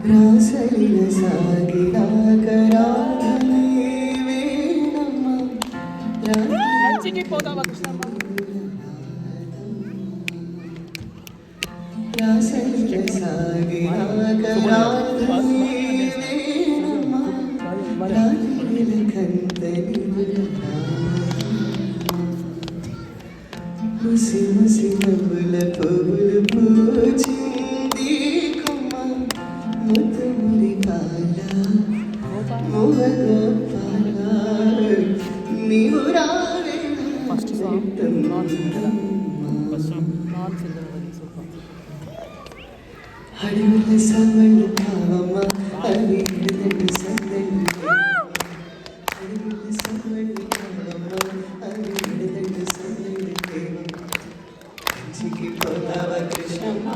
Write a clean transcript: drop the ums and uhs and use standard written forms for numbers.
రాసలిన సాగిరాకరాధనే వేణమ్మ లంచ్కి పోదామా కృష్ణమ్మ? రాసలిన సాగిరాకరాధనే వేణమ్మ రాజుల కంతని ముసి ముసి నవ్వుల పువ్వులు పూచింది కొమ్మ ముతుమురి పాల మోహగోపాల నీవు రావే ఫస్ట్ సాంగ్ నాన్ సింగర్ అడవుల సవళ్ళు కావమ్మ అవి హృదయ సందడి అడవుల సవళ్ళు కావమ్మ అవి హృదయ సందడి కంచికి పోతావా కృష్ణమ్మ